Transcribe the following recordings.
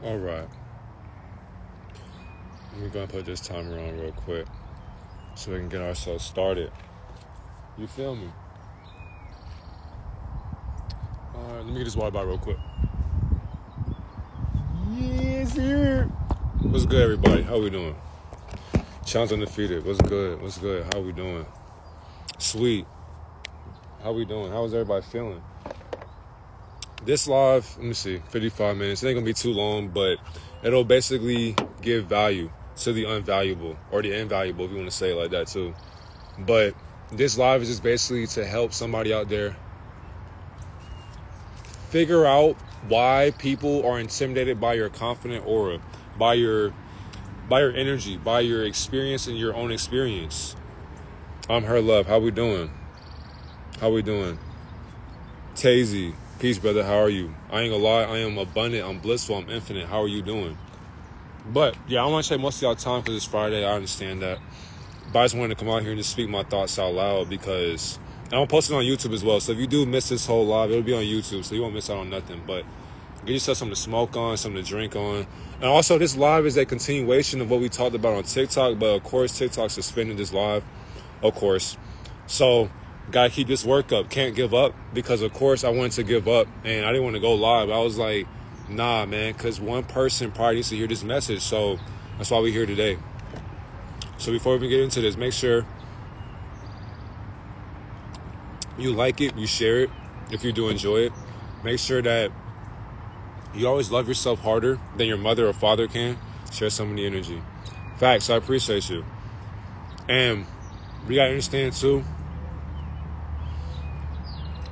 All right. We're going to put this timer on real quick so we can get ourselves started. You feel me? All right, let me get this water bottle real quick. Yes, sir. What's good, everybody? How we doing? Challenge Undefeated. What's good? What's good? How we doing? Sweet. How we doing? How is everybody feeling? This live, let me see, 55 minutes. It ain't going to be too long, but it'll basically give value to the unvaluable, or the invaluable, if you want to say it like that too. But this live is just basically to help somebody out there figure out why people are intimidated by your confident aura, by your energy, by your experience and your own experience. I'm Her Love. How we doing? How we doing? Tazy. Peace, brother. How are you? I ain't gonna lie. I am abundant. I'm blissful. I'm infinite. How are you doing? But, yeah, I don't want to take most of y'all time because it's Friday. I understand that. But I just wanted to come out here and just speak my thoughts out loud because I'm posting on YouTube as well. So if you do miss this whole live, it'll be on YouTube. So you won't miss out on nothing. But get yourself something to smoke on, something to drink on. And also, this live is a continuation of what we talked about on TikTok. But, of course, TikTok suspended this live, of course. So gotta keep this work up. Can't give up because, of course, I wanted to give up. And I didn't want to go live. I was like, nah, man, because one person probably needs to hear this message. So that's why we're here today. So before we get into this, make sure you like it, you share it if you do enjoy it. Make sure that you always love yourself harder than your mother or father can. Share some of the energy. Facts, I appreciate you. And we got to understand, too,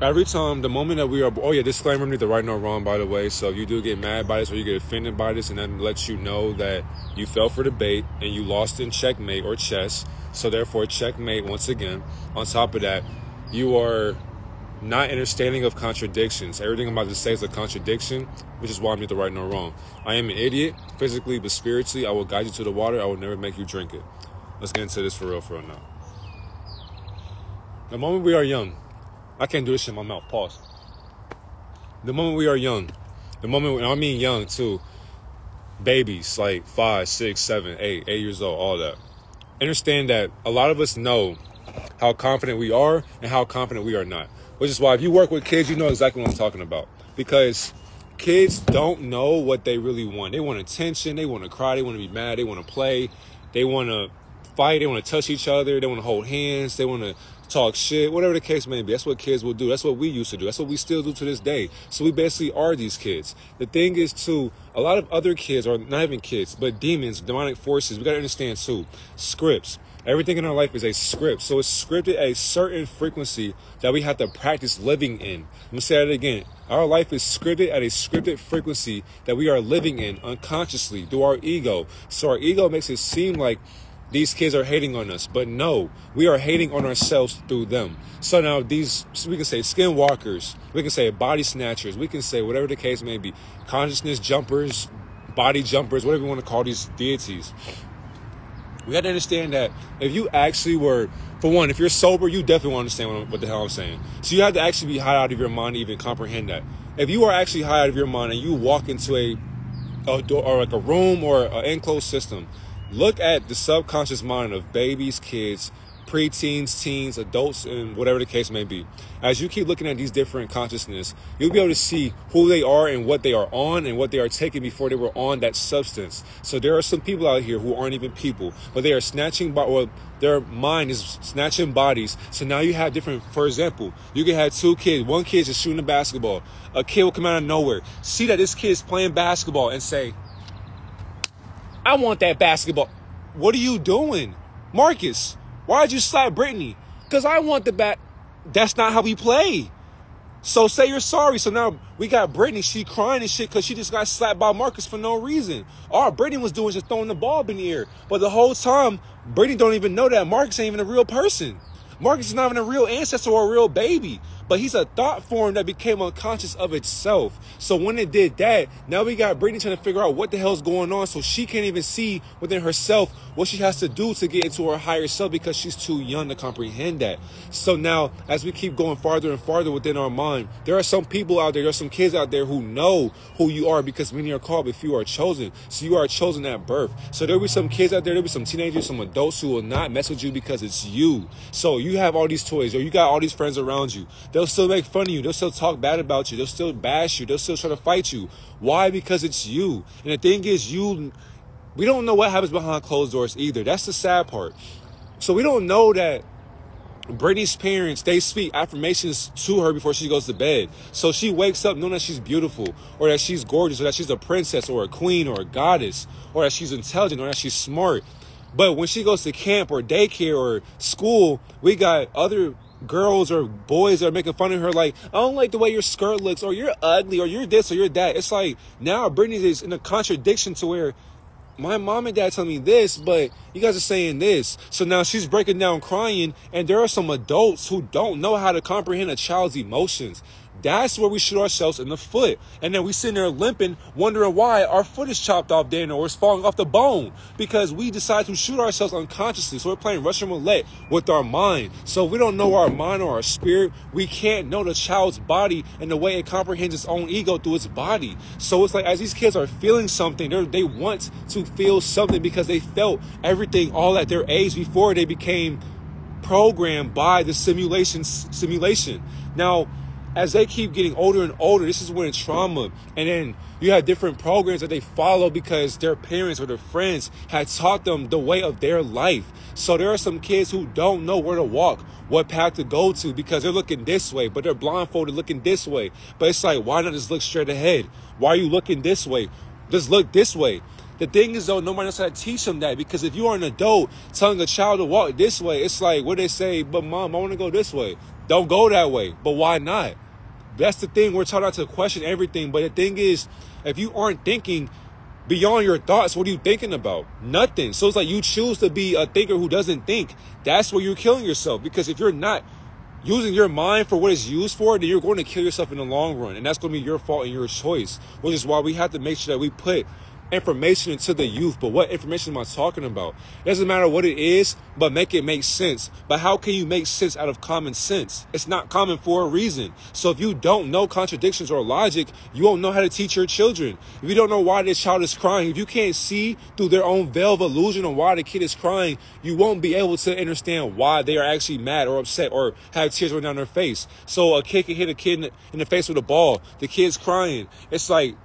every time, the moment that we are... Oh, yeah, disclaimer, neither right nor wrong, by the way. So if you do get mad by this or you get offended by this, and that lets you know that you fell for the bait and you lost in checkmate or chess. So therefore, checkmate once again. On top of that, you are not understanding of contradictions. Everything I'm about to say is a contradiction, which is why I'm neither right nor wrong. I am an idiot, physically but spiritually. I will guide you to the water. I will never make you drink it. Let's get into this for real now. The moment we are young... I can't do this shit in my mouth. Pause. The moment we are young, the moment, I mean young too, babies like 5, 6, 7, 8 years old, all that. Understand that a lot of us know how confident we are and how confident we are not. Which is why if you work with kids, you know exactly what I'm talking about. Because kids don't know what they really want. They want attention. They want to cry. They want to be mad. They want to play. They want to fight. They want to touch each other. They want to hold hands. They want to talk shit, whatever the case may be. That's what kids will do. That's what we used to do. That's what we still do to this day. So we basically are these kids. The thing is, too, a lot of other kids, or not even kids, but demons, demonic forces, we got to understand, too, scripts. Everything in our life is a script. So it's scripted at a certain frequency that we have to practice living in. I'm going to say that again. Our life is scripted at a scripted frequency that we are living in unconsciously through our ego. So our ego makes it seem like these kids are hating on us, but no, we are hating on ourselves through them. So now these, we can say skinwalkers, we can say body snatchers, we can say whatever the case may be, consciousness jumpers, body jumpers, whatever you want to call these deities. We got to understand that if you actually were, for one, if you're sober, you definitely won't understand what the hell I'm saying. So you have to actually be high out of your mind to even comprehend that. If you are actually high out of your mind and you walk into a door, or like a room or an enclosed system, look at the subconscious mind of babies, kids, preteens, teens, adults, and whatever the case may be. As you keep looking at these different consciousness, you'll be able to see who they are and what they are on and what they are taking before they were on that substance. So there are some people out here who aren't even people, but they are snatching, or their mind is snatching bodies. So now you have different, for example, you can have two kids. One kid is shooting a basketball. A kid will come out of nowhere, see that this kid is playing basketball and say, I want that basketball. What are you doing? Marcus, why'd you slap Brittany? Because I want the bat. That's not how we play. So say you're sorry. So now we got Brittany. She crying and shit because she just got slapped by Marcus for no reason. All Brittany was doing was just throwing the ball up in the air. But the whole time, Brittany don't even know that Marcus ain't even a real person. Marcus is not even a real ancestor or a real baby. but he's a thought form that became unconscious of itself. So when it did that, now we got Brittany trying to figure out what the hell's going on, so she can't even see within herself what she has to do to get into her higher self because she's too young to comprehend that. So now, as we keep going farther and farther within our mind, there are some people out there, some kids out there who know who you are, because many are called, but few are chosen. So you are chosen at birth. So there'll be some kids out there, there'll be some teenagers, some adults who will not mess with you because it's you. So you have all these toys, or you got all these friends around you. They'll still make fun of you. They'll still talk bad about you. They'll still bash you. They'll still try to fight you. Why? Because it's you. And the thing is, we don't know what happens behind closed doors either. That's the sad part. So we don't know that Brittany's parents, they speak affirmations to her before she goes to bed. So she wakes up knowing that she's beautiful, or that she's gorgeous, or that she's a princess, or a queen, or a goddess, or that she's intelligent, or that she's smart. But when she goes to camp or daycare or school, we got other girls or boys that are making fun of her, like, I don't like the way your skirt looks, or you're ugly, or you're this, or you're that. It's like now Brittany is in a contradiction to where my mom and dad tell me this, but you guys are saying this. So now she's breaking down crying, and there are some adults who don't know how to comprehend a child's emotions. That's where we shoot ourselves in the foot. And then we sitting there limping, wondering why our foot is chopped off then, or it's falling off the bone, because we decide to shoot ourselves unconsciously. So we're playing Russian roulette with our mind. So if we don't know our mind or our spirit, we can't know the child's body and the way it comprehends its own ego through its body. So it's like, as these kids are feeling something, they want to feel something because they felt everything all at their age before they became programmed by the simulation. Now, as they keep getting older and older, this is when trauma, and then you have different programs that they follow because their parents or their friends had taught them the way of their life. So there are some kids who don't know where to walk, what path to go to, because they're looking this way, but they're blindfolded looking this way. But it's like, why not just look straight ahead? Why are you looking this way? Just look this way. The thing is, though, nobody knows how to teach them that, because if you are an adult telling a child to walk this way, it's like, what they say, but mom, I want to go this way. Don't go that way. But why not? That's the thing. We're taught not to question everything. But the thing is, if you aren't thinking beyond your thoughts, what are you thinking about? Nothing. So it's like you choose to be a thinker who doesn't think. That's where you're killing yourself. Because if you're not using your mind for what it's used for, then you're going to kill yourself in the long run. And that's going to be your fault and your choice. Which is why we have to make sure that we put information into the youth. But what information am I talking about? It doesn't matter what it is, but make it make sense. But how can you make sense out of common sense? It's not common for a reason. So if you don't know contradictions or logic, you won't know how to teach your children. If you don't know why this child is crying, if you can't see through their own veil of illusion on why the kid is crying, you won't be able to understand why they are actually mad or upset or have tears running down their face. So a kid can hit a kid in the face with a ball. The kid's crying. It's like,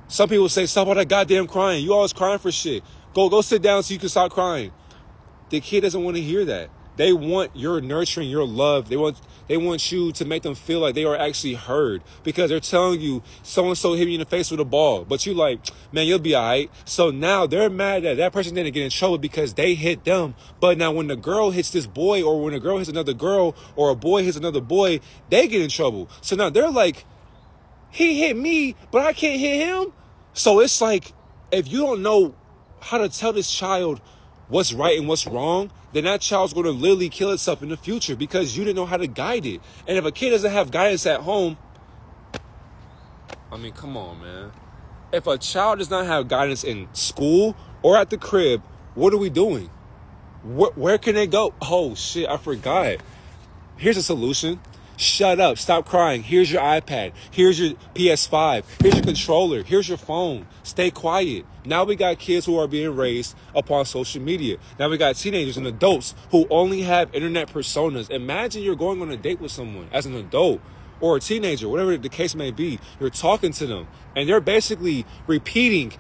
some people say, stop all that goddamn crying. You always crying for shit. Go sit down so you can stop crying. The kid doesn't want to hear that. They want your nurturing, your love. They want you to make them feel like they are actually heard, because they're telling you so-and-so hit me in the face with a ball. But you like, man, you'll be all right. So now they're mad that that person didn't get in trouble because they hit them. But now when the girl hits this boy, or when a girl hits another girl, or a boy hits another boy, they get in trouble. So now they're like, he hit me, but I can't hit him. So it's like, if you don't know how to tell this child what's right and what's wrong, then that child's going to literally kill itself in the future because you didn't know how to guide it. And if a kid doesn't have guidance at home, I mean, come on, man. If a child does not have guidance in school or at the crib, what are we doing? Where can they go? Oh, shit, I forgot. Here's a solution. Shut up. Stop crying. Here's your iPad. Here's your PS5. Here's your controller. Here's your phone. Stay quiet. Now we got kids who are being raised upon social media. Now we got teenagers and adults who only have internet personas. Imagine you're going on a date with someone as an adult or a teenager, whatever the case may be. You're talking to them, and they're basically repeating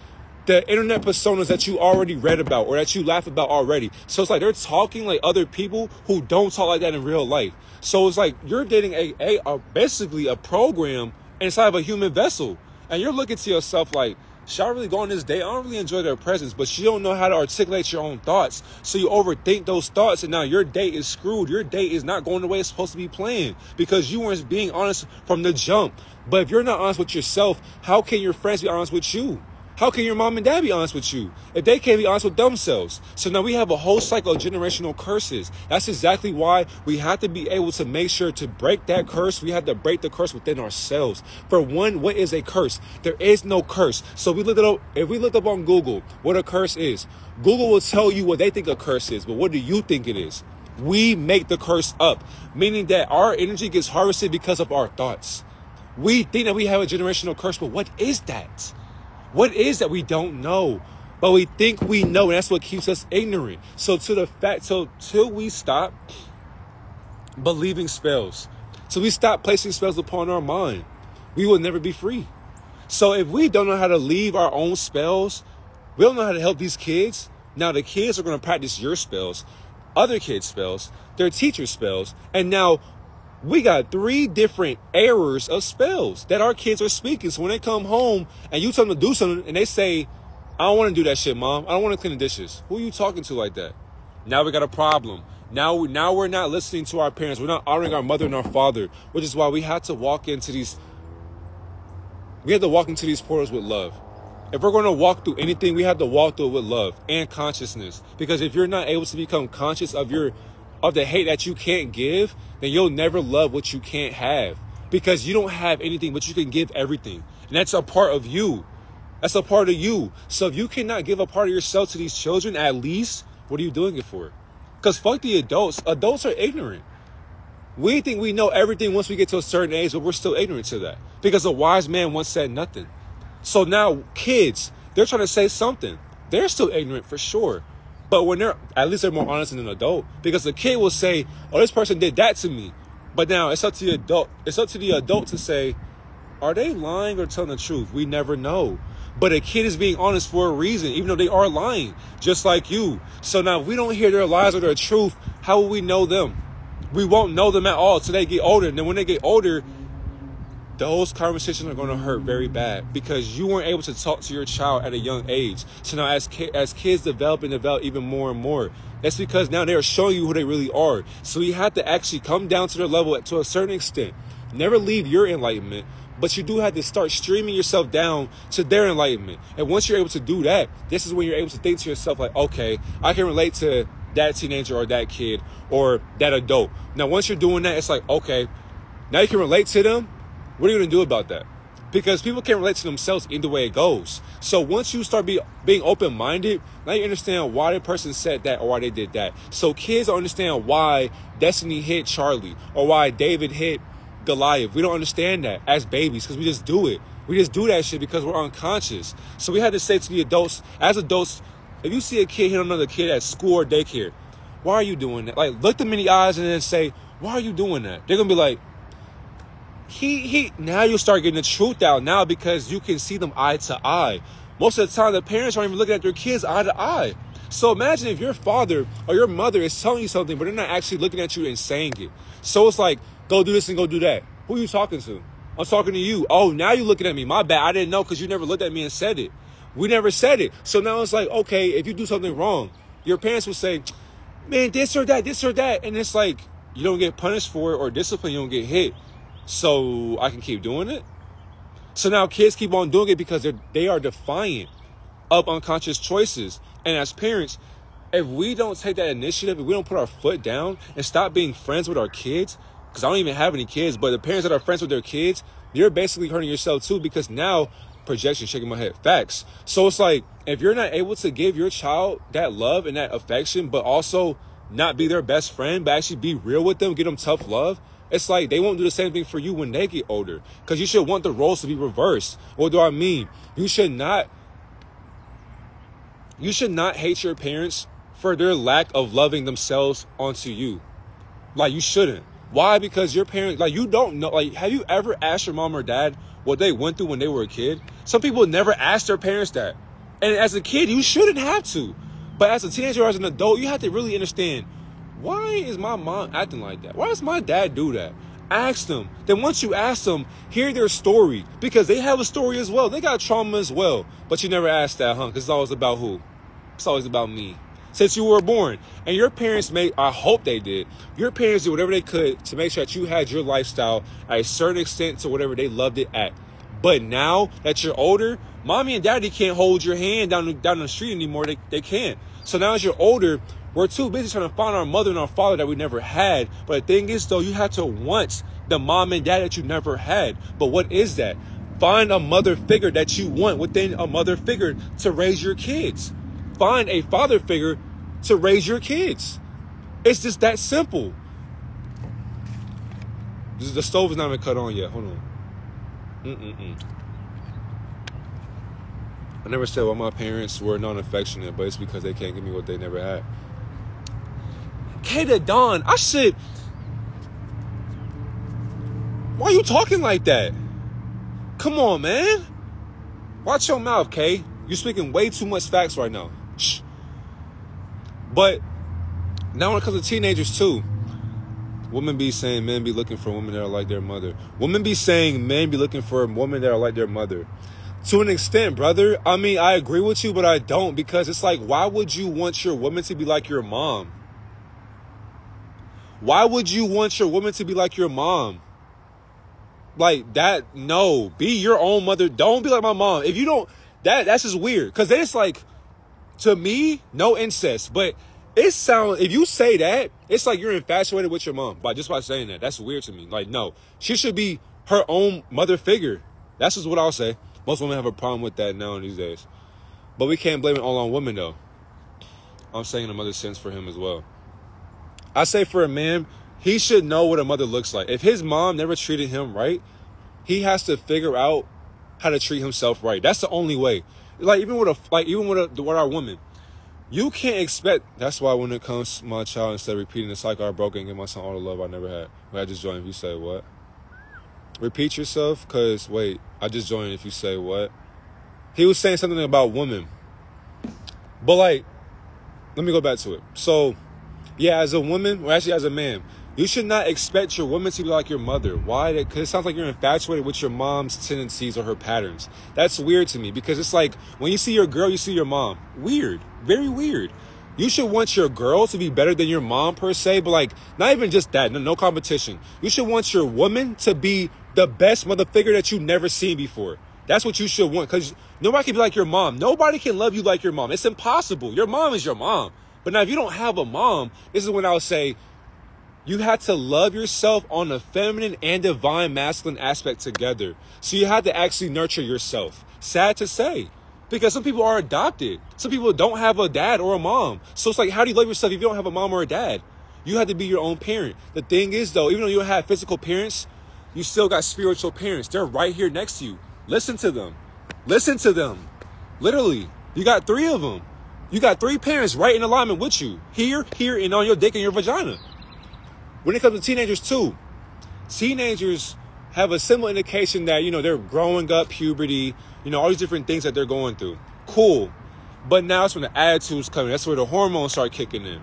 the internet personas that you already read about or that you laugh about already. So it's like they're talking like other people who don't talk like that in real life. So it's like you're dating basically a program inside of a human vessel. And you're looking to yourself like, should I really go on this date? I don't really enjoy their presence, but you don't know how to articulate your own thoughts. So you overthink those thoughts, and now your date is screwed. Your date is not going the way it's supposed to be planned because you weren't being honest from the jump. But if you're not honest with yourself, how can your friends be honest with you? How can your mom and dad be honest with you if they can't be honest with themselves? So now we have a whole cycle of generational curses. That's exactly why we have to be able to make sure to break that curse. We have to break the curse within ourselves. For one, what is a curse? There is no curse. So we look it up. If we look up on Google what a curse is, Google will tell you what they think a curse is. But what do you think it is? We make the curse up, meaning that our energy gets harvested because of our thoughts. We think that we have a generational curse, but what is that? What is that? We don't know, but we think we know, and that's what keeps us ignorant. So till we stop believing spells, till we stop placing spells upon our mind, we will never be free. So if we don't know how to leave our own spells, we don't know how to help these kids. Now the kids are going to practice your spells, other kids' spells, their teacher's spells, and now we got 3 different errors of spells that our kids are speaking. So when they come home and you tell them to do something and they say, I don't want to do that shit, Mom. I don't want to clean the dishes. Who are you talking to like that? Now we got a problem. Now we're not listening to our parents. We're not honoring our mother and our father, which is why we have to walk into these portals with love. If we're going to walk through anything, we have to walk through it with love and consciousness. Because if you're not able to become conscious of the hate that you can't give, then you'll never love what you can't have, because you don't have anything, but you can give everything. And that's a part of you. That's a part of you. So if you cannot give a part of yourself to these children, at least, what are you doing it for? Because fuck the adults. Adults are ignorant. We think we know everything once we get to a certain age, but we're still ignorant to that. Because a wise man once said nothing. So now kids, they're trying to say something. They're still ignorant for sure. But when at least they're more honest than an adult, because the kid will say, "Oh, this person did that to me," but now it's up to the adult. It's up to the adult to say, "Are they lying or telling the truth?" We never know. But a kid is being honest for a reason, even though they are lying, just like you. So now if we don't hear their lies or their truth, how will we know them? We won't know them at all until they get older. And then when they get older, those conversations are going to hurt very bad, because you weren't able to talk to your child at a young age. So now as kids develop even more and more, that's because now they're showing you who they really are. So you have to actually come down to their level to a certain extent. Never leave your enlightenment, but you do have to start streaming yourself down to their enlightenment. And once you're able to do that, this is when you're able to think to yourself like, okay, I can relate to that teenager or that kid or that adult. Now, once you're doing that, it's like, okay, now you can relate to them. What are you going to do about that? Because people can't relate to themselves either way it goes. So once you start being open-minded, now you understand why the person said that or why they did that. So kids don't understand why Destiny hit Charlie or why David hit Goliath. We don't understand that as babies, because we just do it. We just do that shit because we're unconscious. So we had to say to the adults, as adults, if you see a kid hit another kid at school or daycare, why are you doing that? Like, look them in the eyes and then say, why are you doing that? They're going to be like, now you start getting the truth out now, because you can see them eye to eye. Most of the time, the parents aren't even looking at their kids eye to eye. So imagine if your father or your mother is telling you something, but they're not actually looking at you and saying it. So it's like, go do this and go do that. Who are you talking to? I'm talking to you. Oh, now you're looking at me. My bad. I didn't know, because you never looked at me and said it. We never said it. So now it's like, okay, if you do something wrong, your parents will say, man, this or that. And it's like, you don't get punished for it or disciplined, you don't get hit. So I can keep doing it. So now kids keep on doing it because they are defiant of unconscious choices. And as parents, if we don't take that initiative, if we don't put our foot down and stop being friends with our kids, because I don't even have any kids, but the parents that are friends with their kids, you're basically hurting yourself too, because now, projection, shaking my head, facts. So it's like, if you're not able to give your child that love and that affection, but also not be their best friend, but actually be real with them, give them tough love, it's like they won't do the same thing for you when they get older, because you should want the roles to be reversed. What do I mean? You should not hate your parents for their lack of loving themselves onto you. Like, you shouldn't. Why? Because your parents, like, you don't know. Like, have you ever asked your mom or dad what they went through when they were a kid? Some people never ask their parents that. And as a kid, you shouldn't have to. But as a teenager or as an adult, you have to really understand, why is my mom acting like that? Why does my dad do that? Ask them. Then once you ask them, hear their story, because they have a story as well. They got trauma as well. But you never ask that, huh? Because it's always about who? It's always about me. Since you were born. And your parents I hope they did. Your parents did whatever they could to make sure that you had your lifestyle at a certain extent to whatever they loved it at. But now that you're older, Mommy and daddy can't hold your hand down the street anymore. They can't. So now as you're older, we're too busy trying to find our mother and our father that we never had. But the thing is, though, you have to want the mom and dad that you never had. But what is that? Find a mother figure that you want within a mother figure to raise your kids. Find a father figure to raise your kids. It's just that simple. The stove is not even cut on yet. Hold on. I never said why my parents were non-affectionate, but it's because they can't give me what they never had. Kata Dawn, why are you talking like that? Come on, man. Watch your mouth, Kay. You're speaking way too much facts right now. Shh. But now when it comes to teenagers too, women be saying men be looking for women that are like their mother. Women be saying men be looking for women that are like their mother. To an extent, brother. I mean, I agree with you, but I don't, because it's like, why would you want your woman to be like your mom? Why would you want your woman to be like your mom? Like that, no. Be your own mother. Don't be like my mom. If you don't, that's just weird. Because then it's like, to me, no incest. But it sounds, if you say that, it's like you're infatuated with your mom. Just by saying that. That's weird to me. Like, no. She should be her own mother figure. That's just what I'll say. Most women have a problem with that now these days. But we can't blame it all on women, though. I'm saying in a mother sense for him as well. I say for a man, he should know what a mother looks like. If his mom never treated him right, he has to figure out how to treat himself right. That's the only way. Like even with our woman, you can't expect. That's why when it comes to my child, instead of repeating the cycle I broke and give my son all the love I never had. Wait, I just joined. If you say what? Repeat yourself, cause wait, I just joined. If you say what? He was saying something about women, but like, let me go back to it. So, yeah, as a woman, or actually as a man, you should not expect your woman to be like your mother. Why? Because it sounds like you're infatuated with your mom's tendencies or her patterns. That's weird to me, because it's like when you see your girl, you see your mom. Weird. Very weird. You should want your girl to be better than your mom per se, but like not even just that. No competition. You should want your woman to be the best mother figure that you've never seen before. That's what you should want, because nobody can be like your mom. Nobody can love you like your mom. It's impossible. Your mom is your mom. But now if you don't have a mom, this is when I would say, you have to love yourself on the feminine and divine masculine aspect together. So you have to actually nurture yourself. Sad to say, because some people are adopted. Some people don't have a dad or a mom. So it's like, how do you love yourself if you don't have a mom or a dad? You have to be your own parent. The thing is, though, even though you don't have physical parents, you still got spiritual parents. They're right here next to you. Listen to them. Listen to them. Literally, you got 3 of them. You got 3 parents right in alignment with you. Here, and on your dick and your vagina. When it comes to teenagers too, teenagers have a similar indication that, they're growing up, puberty, all these different things that they're going through. Cool. But now it's when the attitudes come in. That's where the hormones start kicking in.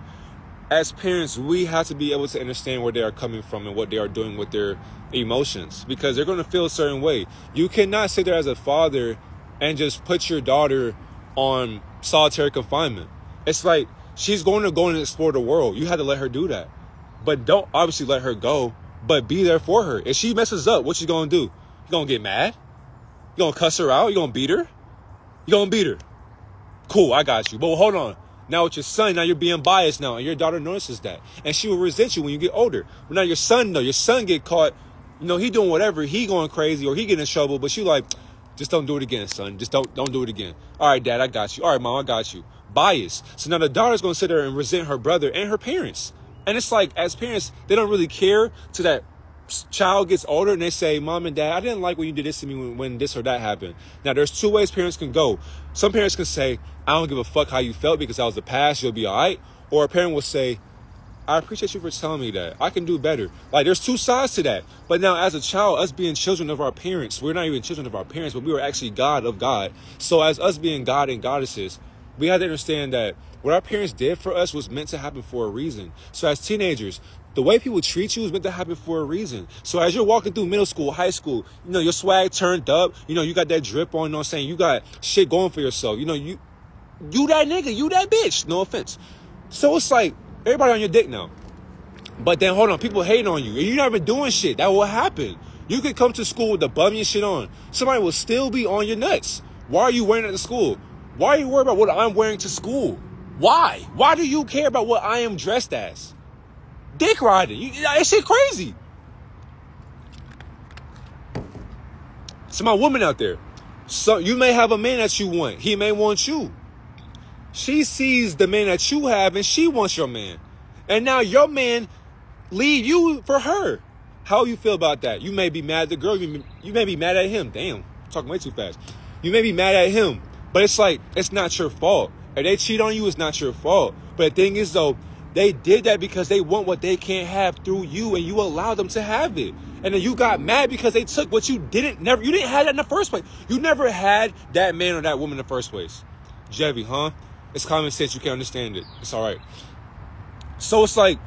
As parents, we have to be able to understand where they are coming from and what they are doing with their emotions, because they're going to feel a certain way. You cannot sit there as a father and just put your daughter on solitary confinement. It's like she's going to go and explore the world. You have to let her do that. But don't obviously let her go, but be there for her. If she messes up, what you going to do? You going to get mad? You going to cuss her out? You going to beat her? You going to beat her? Cool, I got you. But hold on. Now with your son, now you're being biased now, and your daughter notices that. And she will resent you when you get older. But now your son get caught, he doing whatever, he going crazy, or he getting in trouble, but she like, just don't do it again, son. Just don't do it again. All right, Dad, I got you. All right, Mom, I got you. Bias. So now the daughter's going to sit there and resent her brother and her parents. And it's like, as parents, they don't really care till that child gets older and they say, Mom and Dad, I didn't like when you did this to me when this or that happened. Now, there's 2 ways parents can go. Some parents can say, I don't give a fuck how you felt because that was the past. You'll be all right. Or a parent will say, I appreciate you for telling me that. I can do better. Like, there's 2 sides to that. But now, as a child, us being children of our parents, we're not even children of our parents, but we were actually God of God. So as us being God and goddesses, we have to understand that what our parents did for us was meant to happen for a reason. So as teenagers, the way people treat you is meant to happen for a reason. So as you're walking through middle school, high school, your swag turned up, you got that drip on, you got shit going for yourself. You that nigga, you that bitch. No offense. So it's like, everybody on your dick now. But then, hold on, people hating on you. And you're not even doing shit. That will happen. You could come to school with the bummy and shit on. Somebody will still be on your nuts. Why are you wearing it to school? Why are you worried about what I'm wearing to school? Why? Why do you care about what I am dressed as? Dick riding. That shit crazy. To my woman out there. So you may have a man that you want. He may want you. She sees the man that you have and she wants your man. And now your man leave you for her. How you feel about that? You may be mad at the girl. You may be mad at him. Damn, I'm talking way too fast. You may be mad at him. But it's like, it's not your fault. If they cheat on you, it's not your fault. But the thing is, though, they did that because they want what they can't have through you, and you allowed them to have it. And then you got mad because they took what you didn't have that in the first place. You never had that man or that woman in the first place. Jevy, huh? It's common sense. You can't understand it. It's all right. So it's like,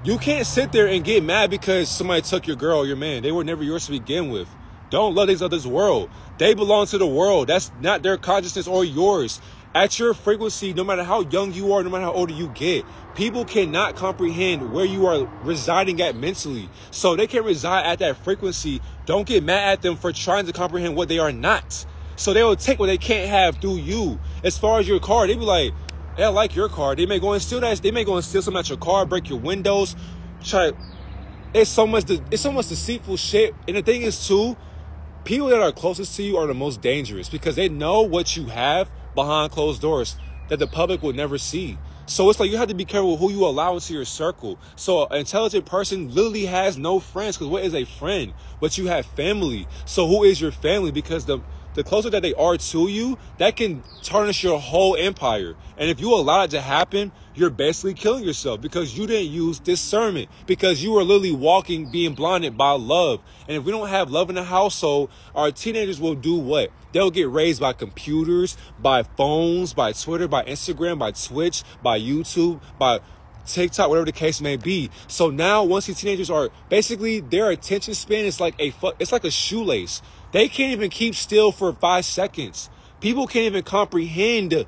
you can't sit there and get mad because somebody took your girl or your man. They were never yours to begin with. Don't love things of this world. They belong to the world. That's not their consciousness or yours. At your frequency, no matter how young you are, no matter how older you get, people cannot comprehend where you are residing at mentally. So they can reside at that frequency. Don't get mad at them for trying to comprehend what they are not. So they will take what they can't have through you. As far as your car, they be like, hey, I like your car. They may go and steal that. They may go and steal something at your car, break your windows. It's so much deceitful shit. And the thing is, too, people that are closest to you are the most dangerous because they know what you have behind closed doors that the public will never see. So it's like you have to be careful who you allow into your circle. So an intelligent person literally has no friends, because what is a friend? But you have family. So who is your family? Because the closer that they are to you, that can tarnish your whole empire. And if you allow it to happen, you're basically killing yourself because you didn't use discernment, because you are literally walking, being blinded by love. And if we don't have love in the household, our teenagers will do what? They'll get raised by computers, by phones, by Twitter, by Instagram, by Twitch, by YouTube, by TikTok, whatever the case may be. So now once these teenagers are basically, their attention span is like a shoelace. They can't even keep still for 5 seconds. People can't even comprehend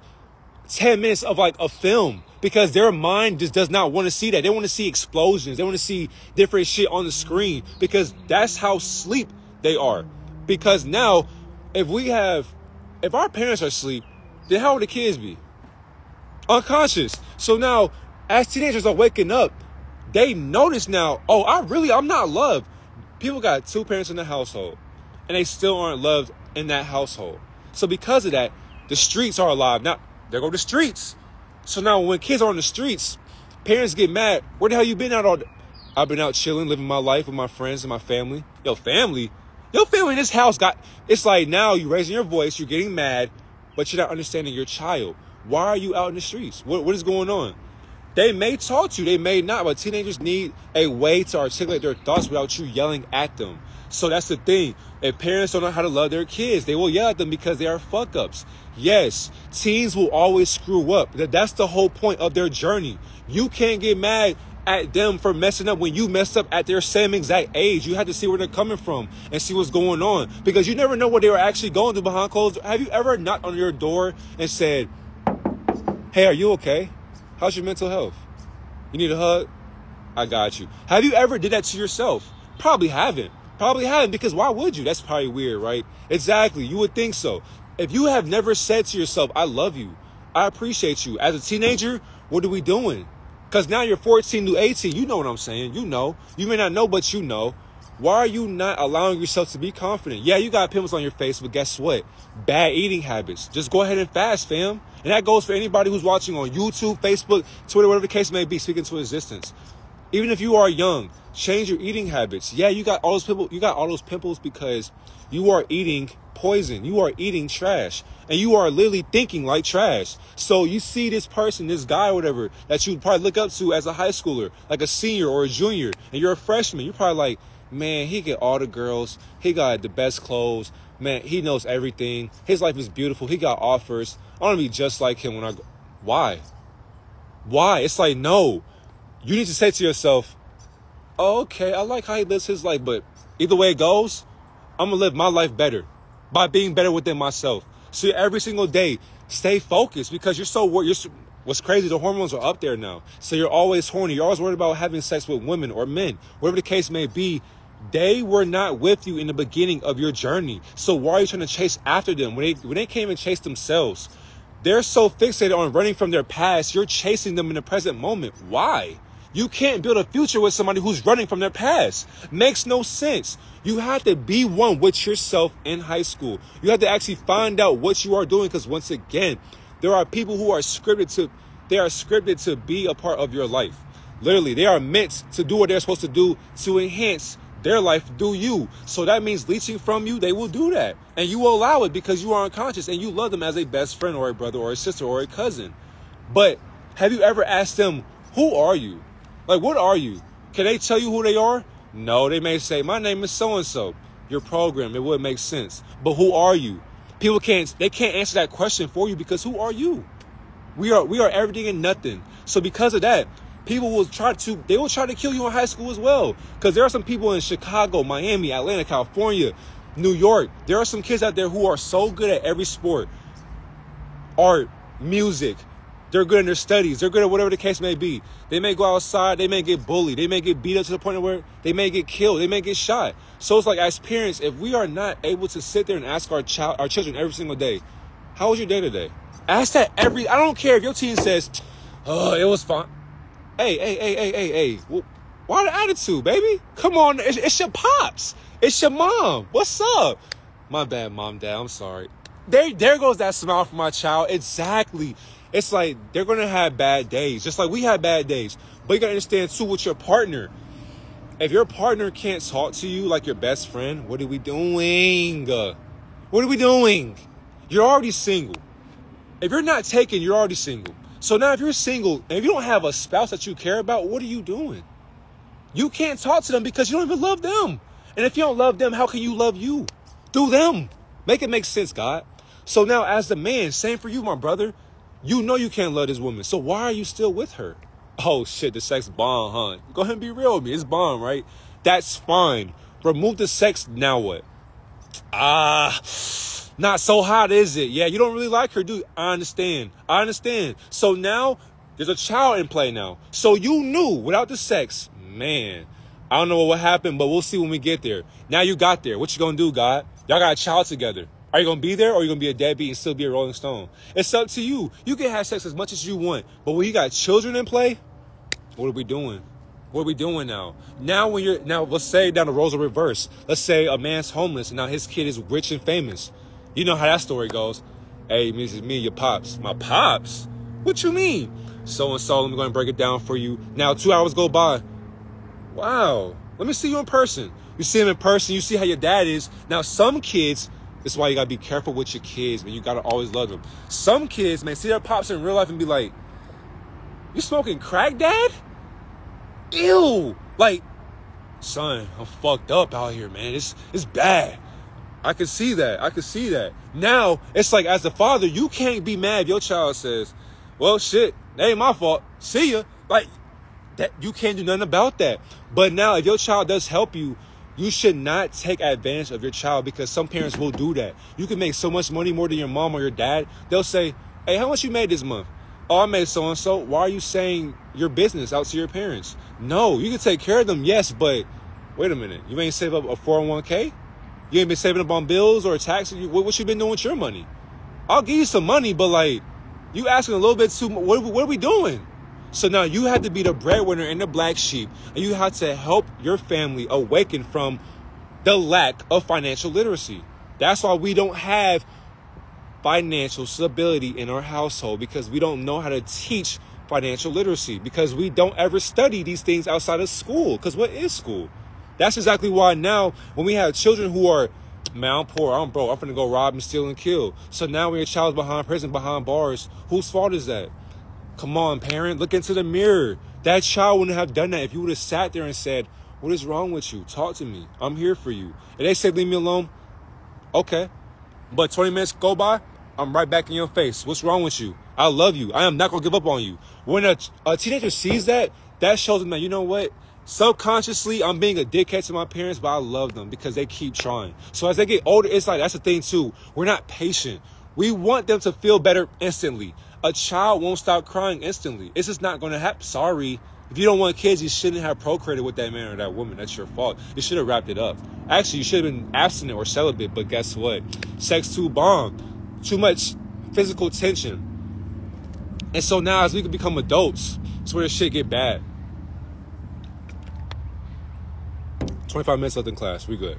10 minutes of like a film because their mind just does not want to see that. They want to see explosions. They want to see different shit on the screen because that's how sleep they are. Because now, if our parents are asleep, then how would the kids be? Unconscious. So now, as teenagers are waking up, they notice now, oh, I'm not loved. People got 2 parents in the household, and they still aren't loved in that household. So because of that, the streets are alive. Now, there go the streets. So now when kids are on the streets, parents get mad. Where the hell you been out all day? I've been out chilling, living my life with my friends and my family. Your family in this house it's like now you're raising your voice, you're getting mad, but you're not understanding your child. Why are you out in the streets? What is going on? They may talk to you, they may not, but teenagers need a way to articulate their thoughts without you yelling at them. So that's the thing. If parents don't know how to love their kids, they will yell at them because they are fuck-ups. Yes, teens will always screw up. That's the whole point of their journey. You can't get mad at them for messing up when you messed up at their same exact age. You have to see where they're coming from and see what's going on, because you never know what they were actually going through behind closed doors. Have you ever knocked on your door and said, hey, are you okay? How's your mental health? You need a hug? I got you. Have you ever did that to yourself? Probably haven't, because why would you? That's probably weird, right? Exactly. You would think so. If you have never said to yourself, I love you, I appreciate you. As a teenager, what are we doing? Because now you're 14 to 18. You know what I'm saying. You know. You may not know, but you know. Why are you not allowing yourself to be confident? Yeah, you got pimples on your face, but guess what? Bad eating habits. Just go ahead and fast, fam. And that goes for anybody who's watching on YouTube, Facebook, Twitter, whatever the case may be, speaking to existence. Even if you are young, change your eating habits. Yeah, you got all those pimples because you are eating poison. You are eating trash. And you are literally thinking like trash. So you see this person, this guy or whatever, that you probably look up to as a high schooler, like a senior or a junior, and you're a freshman. You're probably like, man, he get all the girls. He got the best clothes. Man, he knows everything. His life is beautiful. He got offers. I want to be just like him when I go. Why? It's like, no. You need to say to yourself, oh, okay, I like how he lives his life, but either way it goes, I'm going to live my life better by being better within myself. So every single day, stay focused, because you're so worried. What's crazy, the hormones are up there now. So you're always horny. You're always worried about having sex with women or men. Whatever the case may be, They were not with you in the beginning of your journey. So why are you trying to chase after them when they can't even chase themselves? They're so fixated on running from their past. You're chasing them in the present moment. Why? You can't build a future with somebody who's running from their past. Makes no sense. You have to be one with yourself in high school. You have to actually find out what you are doing, because once again, there are people who are scripted to be a part of your life. Literally, they are meant to do what they're supposed to do to enhance their life through you. So that means leeching from you, they will do that. And you will allow it because you are unconscious and you love them as a best friend or a brother or a sister or a cousin. But have you ever asked them, who are you? Like, what are you? Can they tell you who they are? No, they may say, my name is so-and-so. Your program, it would make sense. But who are you? People can't answer that question for you, because who are you? We are everything and nothing. So because of that, people will try to kill you in high school as well. Because there are some people in Chicago, Miami, Atlanta, California, New York. There are some kids out there who are so good at every sport, art, music. They're good in their studies. They're good at whatever the case may be. They may go outside. They may get bullied. They may get beat up to the point where they may get killed. They may get shot. So it's like, as parents, if we are not able to sit there and ask our children every single day, how was your day today? Ask that I don't care if your teen says, oh, it was fine. Hey. Why the attitude, baby? Come on. It's your pops. It's your mom. What's up? My bad, mom, dad. I'm sorry. There goes that smile for my child. Exactly. It's like they're going to have bad days, just like we have bad days. But you got to understand, too, with your partner. If your partner can't talk to you like your best friend, what are we doing? What are we doing? You're already single. If you're not taken, you're already single. So now if you're single, and if you don't have a spouse that you care about, what are you doing? You can't talk to them because you don't even love them. And if you don't love them, how can you love you? Through them. Make it make sense, God. So now as the man, same for you, my brother. You know you can't love this woman. So why are you still with her? Oh, shit, the sex bomb, huh? Go ahead and be real with me. It's bomb, right? That's fine. Remove the sex, now what? Not so hot, is it? Yeah, you don't really like her, do you? I understand. So now there's a child in play now. So you knew without the sex, man, I don't know what will happen, but we'll see when we get there. Now you got there. What you gonna do, God? Y'all got a child together. Are you going to be there, or are you going to be a deadbeat and still be a Rolling Stone? It's up to you. You can have sex as much as you want. But when you got children in play, what are we doing? What are we doing now? Now let's say down the roles are reversed. Let's say a man's homeless and now his kid is rich and famous. You know how that story goes. Hey, this is me and your pops. My pops? What you mean? So-and-so, I'm going to break it down for you. Now 2 hours go by. Wow. Let me see you in person. You see him in person. You see how your dad is. Now some kids... This is why you got to be careful with your kids, man. You got to always love them. Some kids, man, see their pops in real life and be like, you smoking crack, Dad? Ew. Like, son, I'm fucked up out here, man. It's bad. I can see that. Now, it's like, as a father, you can't be mad if your child says, well, shit, that ain't my fault. See ya. Like, that, you can't do nothing about that. But now, if your child does help you, you should not take advantage of your child, because some parents will do that. You can make so much money more than your mom or your dad. They'll say, hey, how much you made this month? Oh, I made so-and-so. Why are you saying your business out to your parents? No, you can take care of them, yes, but wait a minute. You ain't save up a 401k? You ain't been saving up on bills or taxes? What you been doing with your money? I'll give you some money, but like, you asking a little bit too much. What are we doing? So now you have to be the breadwinner and the black sheep, and you have to help your family awaken from the lack of financial literacy. That's why we don't have financial stability in our household, because we don't know how to teach financial literacy, because we don't ever study these things outside of school. Because what is school? That's exactly why now when we have children who are, man, I'm poor, I'm broke, I'm finna go rob and steal and kill. So now when your child's behind prison, behind bars, whose fault is that? Come on, parent, look into the mirror. That child wouldn't have done that if you would have sat there and said, what is wrong with you? Talk to me. I'm here for you. And they said, leave me alone. Okay. But 20 minutes go by, I'm right back in your face. What's wrong with you? I love you. I am not going to give up on you. When a teenager sees that, that shows them that, you know what? Subconsciously, I'm being a dickhead to my parents, but I love them because they keep trying. So as they get older, it's like, that's the thing too. We're not patient. We want them to feel better instantly. A child won't stop crying instantly. It's just not going to happen. Sorry. If you don't want kids, you shouldn't have procreated with that man or that woman. That's your fault. You should have wrapped it up. Actually, you should have been abstinent or celibate, but guess what? Sex too bomb. Too much physical tension. And so now as we can become adults, it's where the shit get bad. 25 minutes left in class. We good.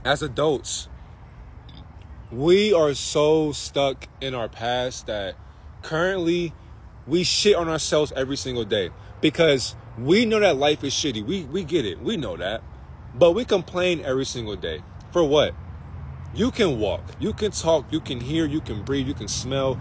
As adults, we are so stuck in our past that currently we shit on ourselves every single day because we know that life is shitty. We get it. We know that. But we complain every single day. For what? You can walk. You can talk. You can hear. You can breathe. You can smell.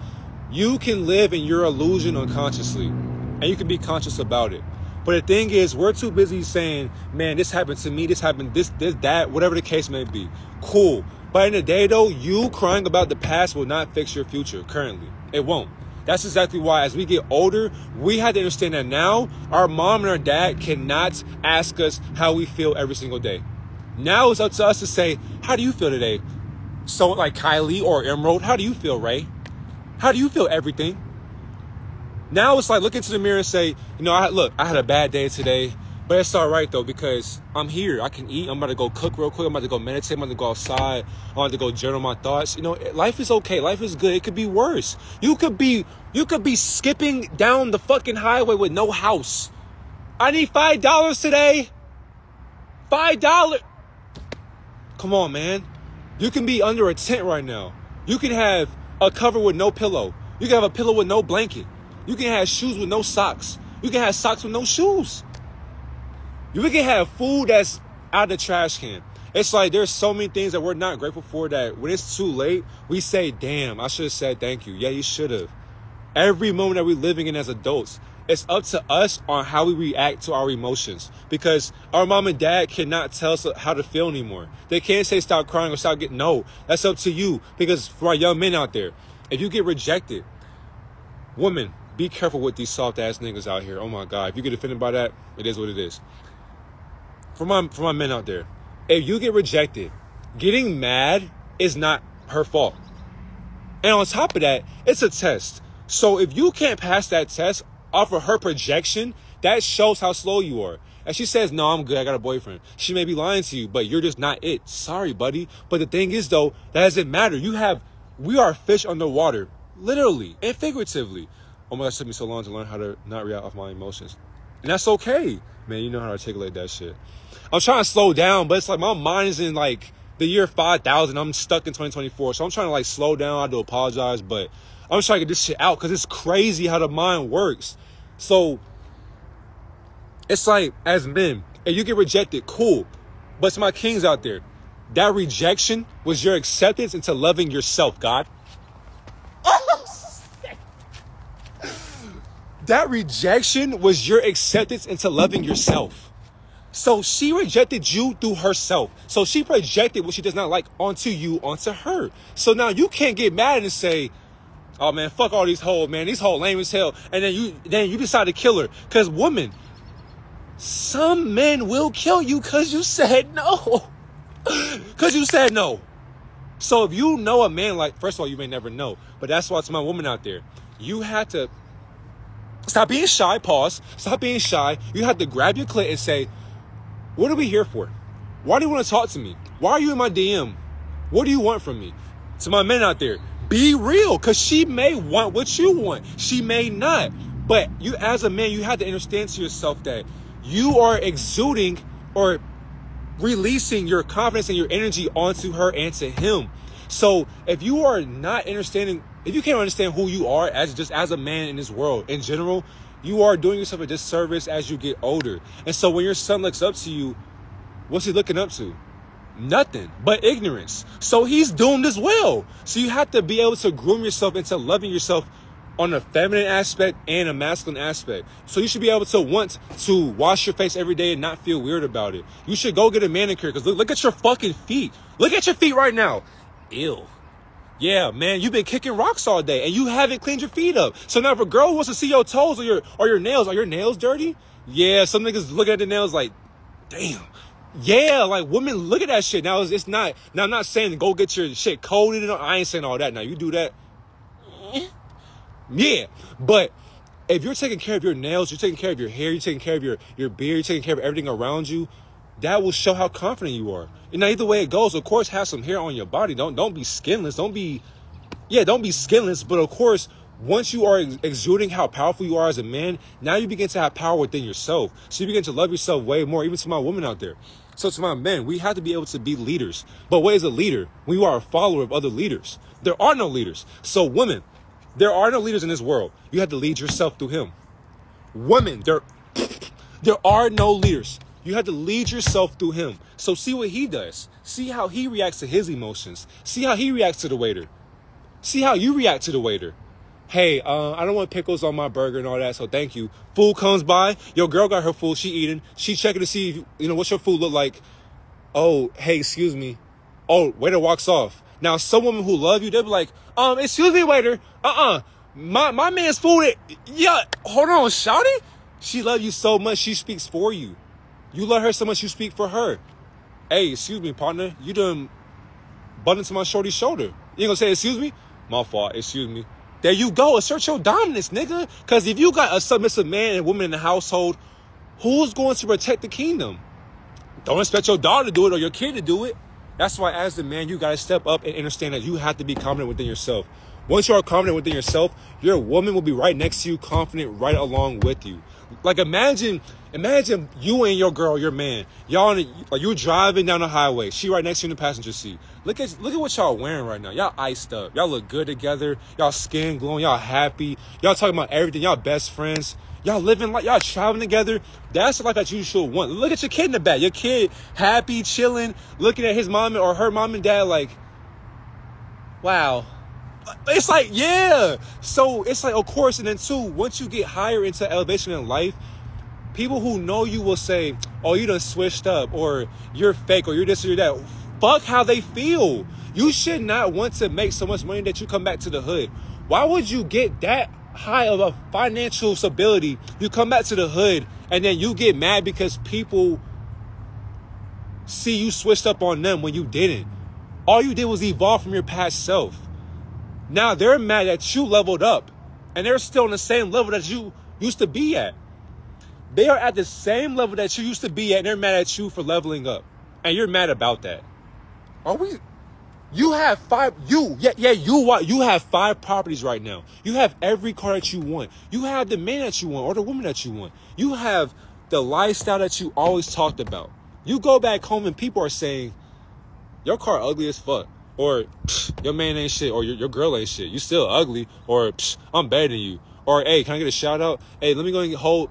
You can live in your illusion unconsciously. And you can be conscious about it. But the thing is, we're too busy saying, man, this happened to me. This happened, this, that, whatever the case may be. Cool. But in the day, though, you crying about the past will not fix your future currently. It won't. That's exactly why as we get older, we have to understand that now our mom and our dad cannot ask us how we feel every single day. Now it's up to us to say, how do you feel today? So like Kylie or Emerald, how do you feel, Ray? How do you feel everything? Now it's like look into the mirror and say, I had a bad day today, but it's all right though because I'm here. I can eat. I'm about to go cook real quick. I'm about to go meditate. I'm about to go outside. I'm about to go journal my thoughts. Life is okay. Life is good. It could be worse. You could be skipping down the fucking highway with no house. I need $5 today. $5. Come on, man. You can be under a tent right now. You can have a cover with no pillow. You can have a pillow with no blanket. You can have shoes with no socks. You can have socks with no shoes. You can have food that's out of the trash can. It's like there's so many things that we're not grateful for that when it's too late, we say, damn, I should have said thank you. Yeah, you should have. Every moment that we're living in as adults, it's up to us on how we react to our emotions. Because our mom and dad cannot tell us how to feel anymore. They can't say stop crying or stop getting, no. That's up to you. Because for our young men out there, if you get rejected, women, be careful with these soft ass niggas out here. Oh my God. If you get offended by that, it is what it is. For my men out there, if you get rejected, getting mad is not her fault. And on top of that, it's a test. So if you can't pass that test off of her projection, that shows how slow you are. And she says, no, I'm good. I got a boyfriend. She may be lying to you, but you're just not it. Sorry, buddy. But the thing is, though, that doesn't matter. We are fish underwater, literally and figuratively. Oh my gosh, it took me so long to learn how to not react off my emotions. And that's okay. Man, you know how to articulate that shit. I'm trying to slow down, but it's like my mind is in like the year 5000. I'm stuck in 2024. So I'm trying to like slow down. I do apologize, but I'm just trying to get this shit out because it's crazy how the mind works. So it's like as men, if you get rejected, cool. But to my kings out there, that rejection was your acceptance into loving yourself, God. That rejection was your acceptance into loving yourself. So she rejected you through herself. So she projected what she does not like onto you, onto her. So now you can't get mad and say, oh man, fuck all these hoes, man. These hoes lame as hell. And then you decide to kill her. Because women, some men will kill you because you said no. Because you said no. So if you know a man like, first of all, you may never know. But that's why it's my woman out there. You have to stop being shy, pause. Stop being shy. You have to grab your clit and say, what are we here for? Why do you want to talk to me? Why are you in my DM? What do you want from me? To my men out there, be real, because she may want what you want. She may not. But you, as a man, you have to understand to yourself that you are exuding or releasing your confidence and your energy onto her and to him. So if you are not understanding, if you can't understand who you are as a man in this world in general, you are doing yourself a disservice as you get older. And so when your son looks up to you, what's he looking up to? Nothing but ignorance. So he's doomed as well. So you have to be able to groom yourself into loving yourself on a feminine aspect and a masculine aspect. So you should be able to want to wash your face every day and not feel weird about it. You should go get a manicure because look at your fucking feet. Look at your feet right now. Ew. Yeah, man, you've been kicking rocks all day and you haven't cleaned your feet up. So now if a girl wants to see your toes or your nails, are your nails dirty? Yeah, some niggas look at the nails like, damn. Yeah, like women look at that shit. Now it's not, now I'm not saying go get your shit coated. I ain't saying all that. Now you do that. Yeah, but if you're taking care of your nails, you're taking care of your hair, you're taking care of your beard, you're taking care of everything around you, that will show how confident you are. And now either way it goes, of course, have some hair on your body. Don't be skinless. Don't be skinless. But of course, once you are exuding how powerful you are as a man, now you begin to have power within yourself. So you begin to love yourself way more, even to my women out there. So to my men, we have to be able to be leaders. But what is a leader? When you are a follower of other leaders. There are no leaders. So women, there are no leaders in this world. You have to lead yourself through him. Women, there are no leaders. You have to lead yourself through him. So see what he does. See how he reacts to his emotions. See how he reacts to the waiter. See how you react to the waiter. Hey, I don't want pickles on my burger and all that, so thank you. Food comes by. Your girl got her food. She eating. She checking to see, if, what's your food look like. Oh, hey, excuse me. Oh, waiter walks off. Now, some women who love you, they'll be like, excuse me, waiter. My man's food. Yeah, hold on, shawty. She loves you so much, she speaks for you. You love her so much, you speak for her. Hey, excuse me, partner. You done butt into my shorty's shoulder. You ain't gonna say, excuse me? My fault, excuse me. There you go. Assert your dominance, nigga. Because if you got a submissive man and woman in the household, who's going to protect the kingdom? Don't expect your daughter to do it or your kid to do it. That's why as the man, you got to step up and understand that you have to be confident within yourself. Once you are confident within yourself, your woman will be right next to you, confident right along with you. Like imagine you and your girl, your man, y'all, like you're driving down the highway. She right next to you in the passenger seat. Look at what y'all wearing right now. Y'all iced up. Y'all look good together. Y'all skin glowing. Y'all happy. Y'all talking about everything. Y'all best friends. Y'all living like y'all traveling together. That's the life that you should want. Look at your kid in the back. Your kid happy, chilling, looking at his mom or her mom and dad like, wow. It's like, yeah. So it's like, of course, and then too, once you get higher into elevation in life, people who know you will say, oh, you done switched up, or you're fake, or you're this or you're that. Fuck how they feel. You should not want to make so much money that you come back to the hood. Why would you get that high of a financial stability? You come back to the hood, and then you get mad because people see you switched up on them when you didn't. All you did was evolve from your past self. Now they're mad that you leveled up, and they're still on the same level that you used to be at. They are at the same level that you used to be at, and they're mad at you for leveling up. And you're mad about that. You have you have 5 properties right now. You have every car that you want. You have the man that you want or the woman that you want. You have the lifestyle that you always talked about. You go back home and people are saying, your car ugly as fuck. Or, your man ain't shit. Or your girl ain't shit. You still ugly. Or, I'm better than you. Or, hey, can I get a shout out? Hey, let me go and hold.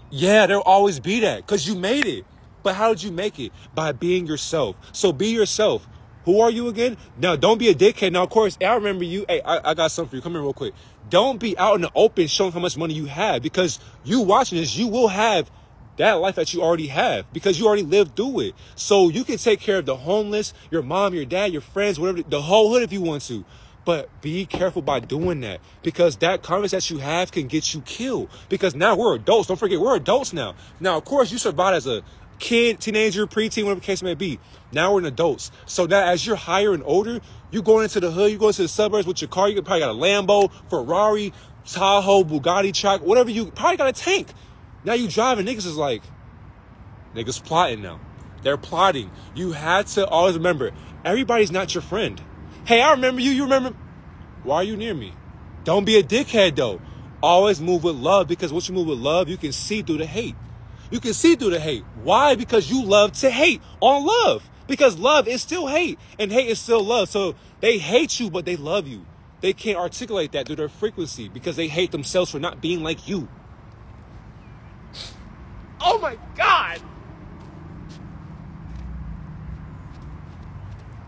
Yeah, there'll always be that. Because you made it. But how did you make it? By being yourself. So be yourself. Who are you again? Now, don't be a dickhead. Now, of course, I remember you. Hey, I got something for you. Come here real quick. Don't be out in the open showing how much money you have. Because you watching this, you will have that life that you already have. Because you already lived through it. So you can take care of the homeless, your mom, your dad, your friends, whatever, the whole hood if you want to. But be careful by doing that. Because that confidence that you have can get you killed. Because now we're adults. Don't forget, we're adults now. Now, of course, you survived as a kid, teenager, preteen, whatever the case may be. Now we're in adults. So now as you're higher and older, you going into the hood, you going into the suburbs with your car, you probably got a Lambo, Ferrari, Tahoe, Bugatti truck, whatever, you probably got a tank. Now you driving, niggas is like, niggas plotting now. They're plotting. You had to always remember, everybody's not your friend. Hey, I remember you, you remember. Why are you near me? Don't be a dickhead though. Always move with love, because once you move with love, you can see through the hate. You can see through the hate. Why? Because you love to hate on love. Because love is still hate, and hate is still love. So they hate you, but they love you. They can't articulate that through their frequency because they hate themselves for not being like you. Oh my God.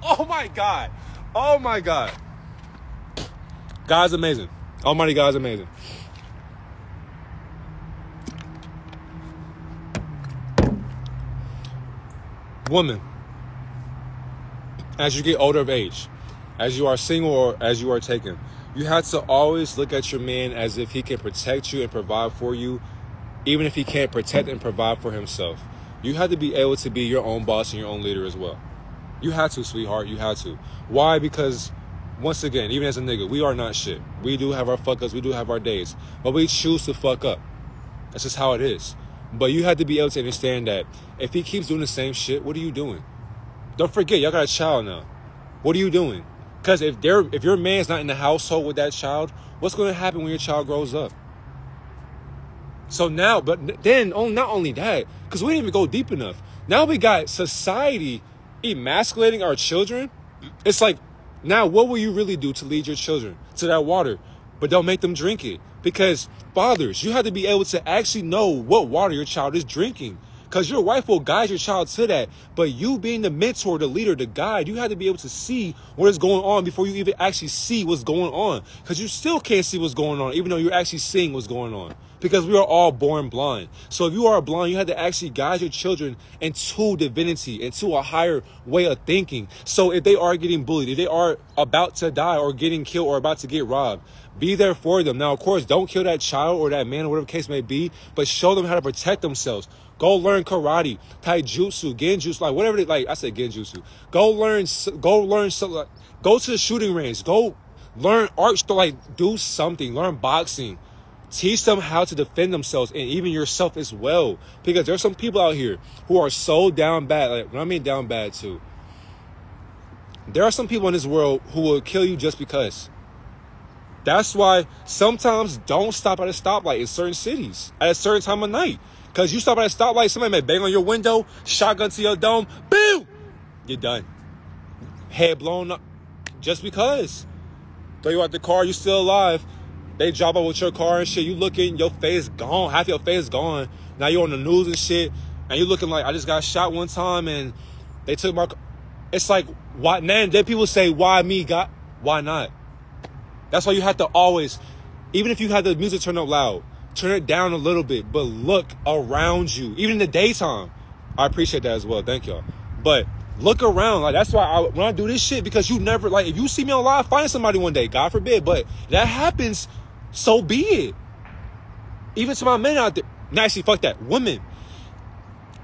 Oh my God. Oh my God. God's amazing. Almighty God's amazing. Woman, as you get older of age, as you are single or as you are taken, you have to always look at your man as if he can protect you and provide for you, even if he can't protect and provide for himself. You have to be able to be your own boss and your own leader as well. You have to, sweetheart. You have to. Why? Because Once again, even as a nigga, we are not shit. We do have our fuck ups, we do have our days, but we choose to fuck up. That's just how it is. But you have to be able to understand that if he keeps doing the same shit, what are you doing? Don't forget, y'all got a child now. What are you doing? Because if your man's not in the household with that child, what's going to happen when your child grows up? So now, but then, not only that, because we didn't even go deep enough. Now we got society emasculating our children. It's like, now what will you really do to lead your children to that water? But don't make them drink it. Because fathers, you have to be able to actually know what water your child is drinking. Because your wife will guide your child to that. But you being the mentor, the leader, the guide, you have to be able to see what is going on before you even actually see what's going on. Because you still can't see what's going on, even though you're actually seeing what's going on. Because we are all born blind. So if you are blind, you have to actually guide your children into divinity, into a higher way of thinking. So if they are getting bullied, if they are about to die or getting killed or about to get robbed, be there for them. Now, of course, don't kill that child or that man or whatever the case may be, but show them how to protect themselves. Go learn karate, taijutsu, genjutsu, like whatever I said genjutsu. Go to the shooting range. Go learn art, do something, learn boxing. Teach them how to defend themselves and even yourself as well. Because there's some people out here who are so down bad. Like, when I mean down bad too, there are some people in this world who will kill you just because. That's why sometimes don't stop at a stoplight in certain cities at a certain time of night. Because you stop at a stoplight, somebody may bang on your window, shotgun to your dome, boom, you're done. Head blown up just because. Throw you out the car, you still alive. They drop out with your car and shit. You looking, your face gone. Half your face gone. Now you're on the news and shit. And you looking like, I just got shot one time and they took my car. It's like, why? Then people say, why me, God? Why not? That's why you have to always, even if you have the music turned up loud, turn it down a little bit, but look around you. Even in the daytime. I appreciate that as well. Thank y'all. But look around. Like, that's why when I do this shit, because you never, like, if you see me on live, find somebody one day. God forbid. But that happens. So be it. Even to my men out there. Nah, actually, fuck that. Women.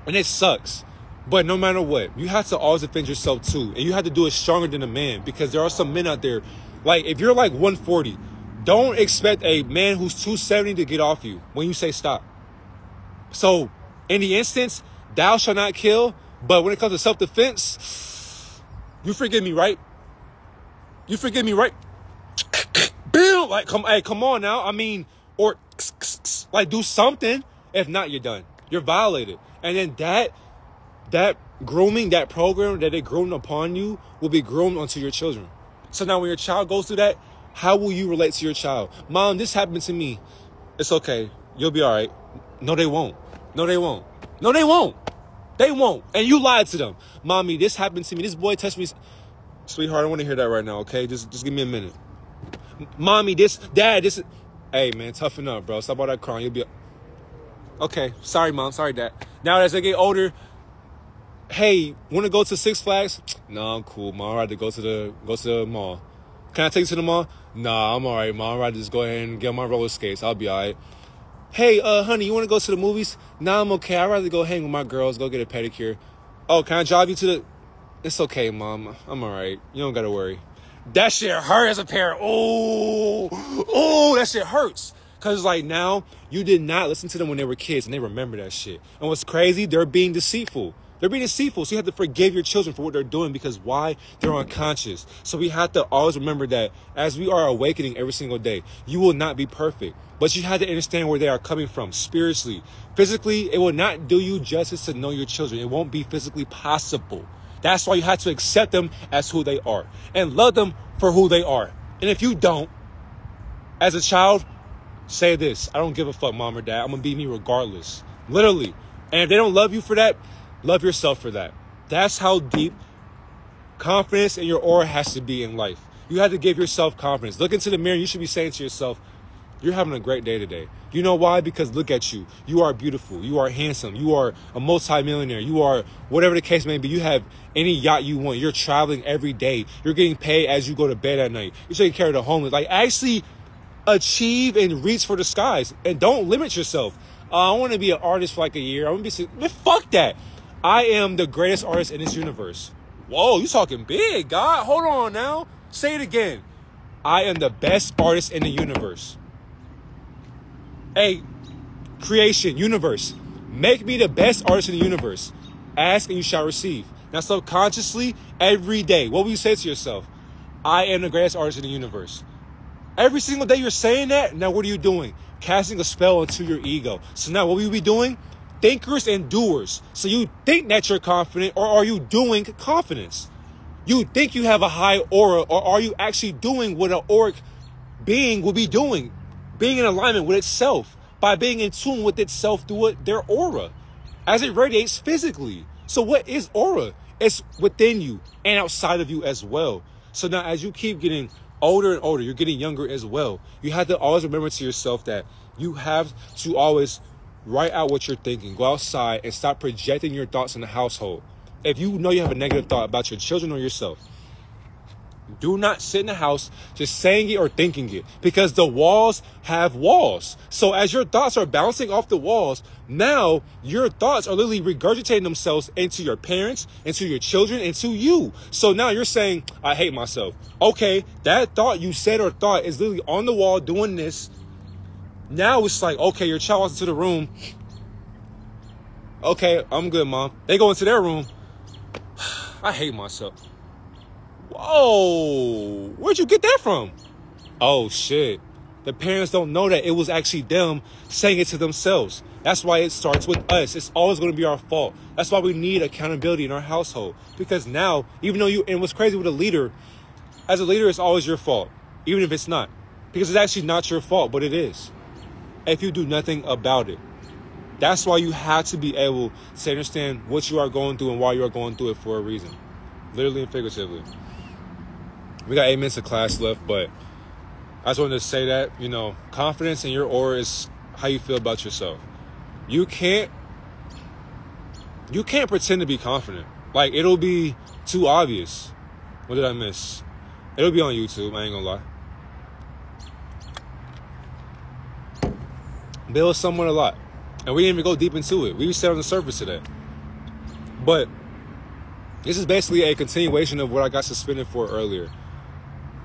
And it sucks. But no matter what, you have to always defend yourself too. And you have to do it stronger than a man. Because there are some men out there, like, if you're like 140, don't expect a man who's 270 to get off you when you say stop. So, in the instance, thou shalt not kill. But when it comes to self-defense, you forgive me, right? You forgive me, right? Bill, like, come on now. I mean, or like, do something. If not, you're done. You're violated. And then that grooming, that program that they groomed upon you will be groomed onto your children. So now when your child goes through that, how will you relate to your child? Mom, this happened to me. It's okay. You'll be all right. No, they won't. No, they won't. No, they won't. They won't. And you lied to them. Mommy, this happened to me. This boy touched me. Sweetheart, I want to hear that right now, okay? Just give me a minute. Mommy, Dad, this. Hey, man, toughen up, bro. Stop all that crying. You'll be. Okay, sorry, Mom. Sorry, Dad. Now, as they get older, hey, want to go to Six Flags? No, I'm cool, Mom. I'd rather go to the mall. Can I take you to the mall? Nah, I'm all right, Mom. I'd rather just go ahead and get on my roller skates. I'll be all right. Hey, honey, you want to go to the movies? Nah, I'm okay. I'd rather go hang with my girls, go get a pedicure. Oh, can I drive you to the... It's okay, Mom. I'm all right. You don't got to worry. That shit hurt as a parent. Oh, that shit hurts. Because, like, now, you did not listen to them when they were kids, and they remember that shit. And what's crazy, they're being deceitful. They're being deceitful, so you have to forgive your children for what they're doing, because why? They're unconscious. So we have to always remember that as we are awakening every single day, you will not be perfect. But you have to understand where they are coming from spiritually. Physically, it will not do you justice to know your children. It won't be physically possible. That's why you have to accept them as who they are and love them for who they are. And if you don't, as a child, say this: I don't give a fuck, Mom or Dad. I'm going to be me regardless. Literally. And if they don't love you for that, love yourself for that. That's how deep confidence in your aura has to be in life. You have to give yourself confidence. Look into the mirror. You should be saying to yourself, you're having a great day today. You know why? Because look at you. You are beautiful. You are handsome. You are a multimillionaire. You are whatever the case may be. You have any yacht you want. You're traveling every day. You're getting paid as you go to bed at night. You're taking care of the homeless. Like, actually achieve and reach for the skies. And don't limit yourself. I want to be an artist for like a year. I want to be... Man, fuck that. I am the greatest artist in this universe. Whoa, you talking big, God. Hold on now. Say it again. I am the best artist in the universe. Hey, creation, universe, make me the best artist in the universe. Ask and you shall receive. Now, subconsciously, every day, what will you say to yourself? I am the greatest artist in the universe. Every single day you're saying that, now what are you doing? Casting a spell into your ego. So now what will you be doing? Thinkers and doers. So you think that you're confident, or are you doing confidence? You think you have a high aura, or are you actually doing what an auric being will be doing? Being in alignment with itself, by being in tune with itself through their aura, as it radiates physically. So what is aura? It's within you and outside of you as well. So now as you keep getting older and older, you're getting younger as well. You have to always remember to yourself that you have to always write out what you're thinking. Go outside and stop projecting your thoughts in the household. If you know you have a negative thought about your children or yourself, do not sit in the house just saying it or thinking it, because the walls have walls. So as your thoughts are bouncing off the walls, now your thoughts are literally regurgitating themselves into your parents, into your children, into you. So now you're saying, I hate myself. Okay, that thought you said or thought is literally on the wall doing this. Now it's like, okay, your child walks into the room. Okay, I'm good, Mom. They go into their room. I hate myself. Whoa, where'd you get that from? Oh, shit. The parents don't know that it was actually them saying it to themselves. That's why it starts with us. It's always going to be our fault. That's why we need accountability in our household. Because now, even though and what's crazy with a leader, as a leader, it's always your fault, even if it's not. Because it's actually not your fault, but it is, if you do nothing about it. That's why you have to be able to understand what you are going through and why you are going through it for a reason. Literally and figuratively. We got 8 minutes of class left, but I just wanted to say that, confidence in your aura is how you feel about yourself. You can't pretend to be confident. Like, it'll be too obvious. What did I miss? It'll be on YouTube, I ain't gonna lie. Build someone a lot. And we didn't even go deep into it. We just sat on the surface today. But this is basically a continuation of what I got suspended for earlier.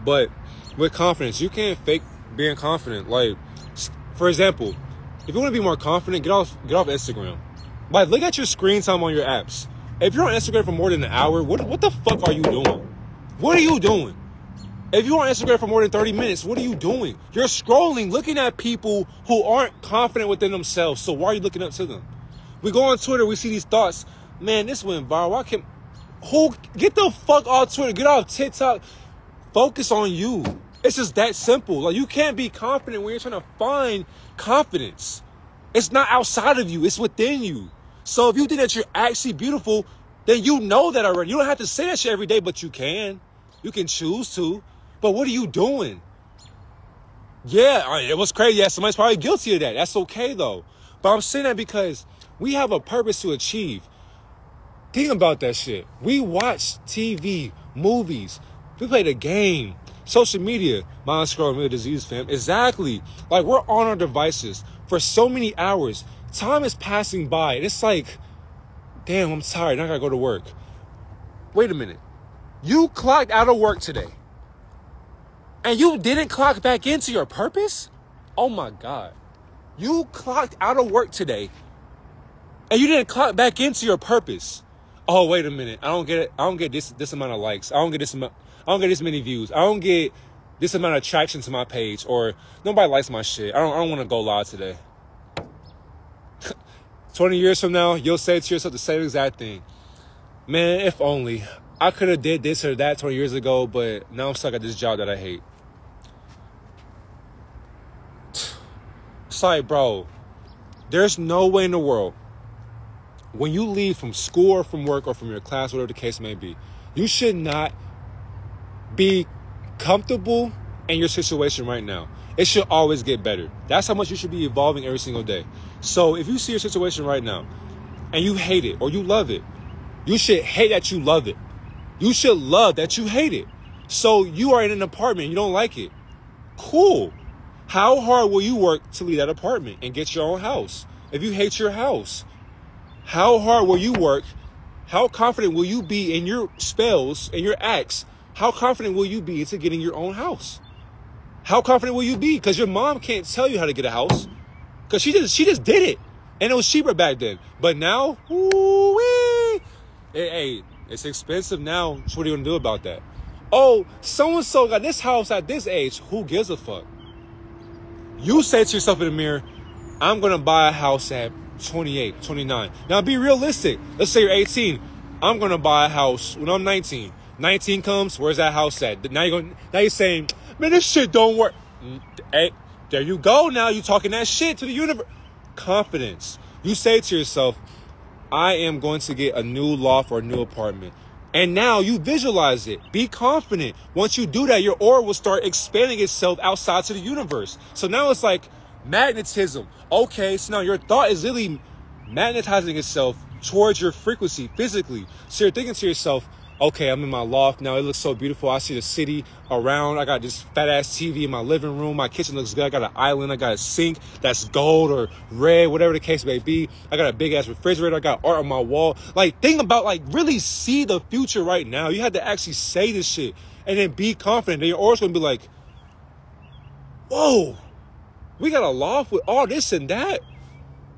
But with confidence, you can't fake being confident. Like, for example, if you want to be more confident, get off Instagram. Like, look at your screen time on your apps. If you're on Instagram for more than an hour, what the fuck are you doing? What are you doing? If you're on Instagram for more than 30 minutes, what are you doing? You're scrolling, looking at people who aren't confident within themselves. So why are you looking up to them? We go on Twitter, we see these thoughts. Man, this went viral. Get the fuck off Twitter. Get off TikTok. Focus on you. It's just that simple. Like, you can't be confident when you're trying to find confidence. It's not outside of you. It's within you. So if you think that you're actually beautiful, then you know that already. You don't have to say that shit every day, but you can. You can choose to. But what are you doing? Yeah, it was crazy. Yeah, somebody's probably guilty of that. That's okay, though. But I'm saying that because we have a purpose to achieve. Think about that shit. We watch TV, movies. We play the game. Social media. Mind scrolling, real disease, fam. Exactly. Like, we're on our devices for so many hours. Time is passing by. And it's like, damn, I'm tired. Now I gotta go to work. Wait a minute. You clocked out of work today. And you didn't clock back into your purpose? Oh my God. You clocked out of work today. And you didn't clock back into your purpose. Oh, wait a minute. I don't get it. I don't get this amount of likes. I don't get this many views. I don't get this amount of traction to my page, or nobody likes my shit. I don't want to go live today. 20 years from now, you'll say to yourself the same exact thing. Man, if only I could have did this or that 20 years ago, but now I'm stuck at this job that I hate. It's like, bro, there's no way in the world, when you leave from school or from work or from your class, whatever the case may be, you should not be comfortable in your situation right now. It should always get better. That's how much you should be evolving every single day. So if you see your situation right now and you hate it or you love it, you should hate that you love it. You should love that you hate it. So you are in an apartment, you don't like it. Cool. How hard will you work to leave that apartment and get your own house? If you hate your house, how hard will you work? How confident will you be in your spells and your acts how confident will you be into getting your own house? How confident will you be? Because your mom can't tell you how to get a house. Because she just did it. And it was cheaper back then. But now, ooh-wee, hey, it's expensive now. So what are you going to do about that? Oh, so-and-so got this house at this age. Who gives a fuck? You say to yourself in the mirror, I'm going to buy a house at 28, 29. Now, be realistic. Let's say you're 18. I'm going to buy a house when I'm 19. 19 comes, where's that house at? Now you're saying, man, this shit don't work. Hey, there you go now. You talking that shit to the universe. Confidence. You say to yourself, I am going to get a new loft or a new apartment. And now you visualize it. Be confident. Once you do that, your aura will start expanding itself outside to the universe. So now it's like magnetism. Okay, so now your thought is really magnetizing itself towards your frequency physically. So you're thinking to yourself, okay, I'm in my loft now. It looks so beautiful. I see the city around. I got this fat ass TV in my living room. My kitchen looks good. I got an island. I got a sink that's gold or red, whatever the case may be. I got a big ass refrigerator. I got art on my wall. Like, think about, like, really see the future right now. You had to actually say this shit and then be confident. Then your aura's gonna be like, whoa, we got a loft with all this and that.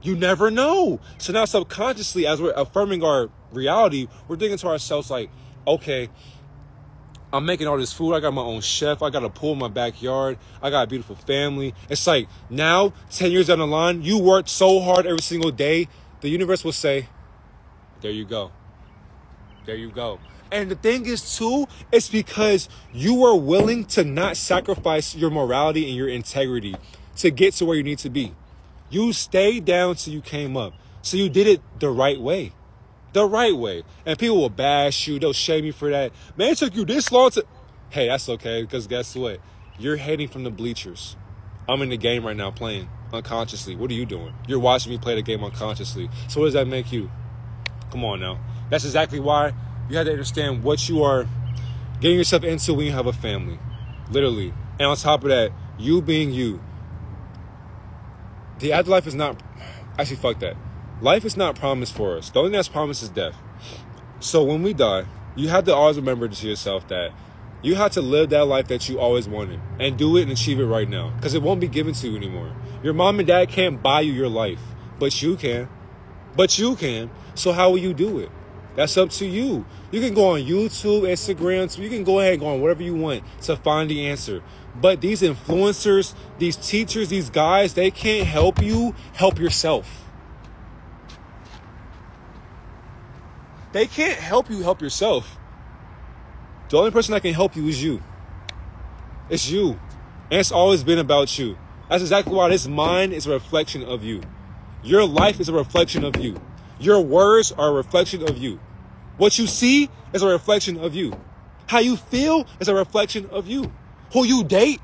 You never know. So now subconsciously, as we're affirming our reality, we're thinking to ourselves like, okay, I'm making all this food. I got my own chef. I got a pool in my backyard. I got a beautiful family. It's like now, 10 years down the line, you worked so hard every single day. The universe will say, there you go. There you go. And the thing is, too, it's because you were willing to not sacrifice your morality and your integrity to get to where you need to be. You stayed down till you came up. So you did it the right way. The right way. And people will bash you. They'll shame you for that. Man, it took you this long to... Hey, that's okay, because guess what? You're hating from the bleachers. I'm in the game right now playing unconsciously. What are you doing? You're watching me play the game unconsciously. So what does that make you? Come on now. That's exactly why you have to understand what you are getting yourself into when you have a family. Literally. And on top of that, you being you. The afterlife is not... Actually, fuck that. Life is not promised for us. The only thing that's promised is death. So when we die, you have to always remember to yourself that you have to live that life that you always wanted and do it and achieve it right now, because it won't be given to you anymore. Your mom and dad can't buy you your life, but you can. But you can. So how will you do it? That's up to you. You can go on YouTube, Instagram, so you can go ahead and go on whatever you want to find the answer. But these influencers, these teachers, these guys, they can't help you. Help yourself. They can't help you help yourself. The only person that can help you is you. It's you. And it's always been about you. That's exactly why this mind is a reflection of you. Your life is a reflection of you. Your words are a reflection of you. What you see is a reflection of you. How you feel is a reflection of you. Who you date,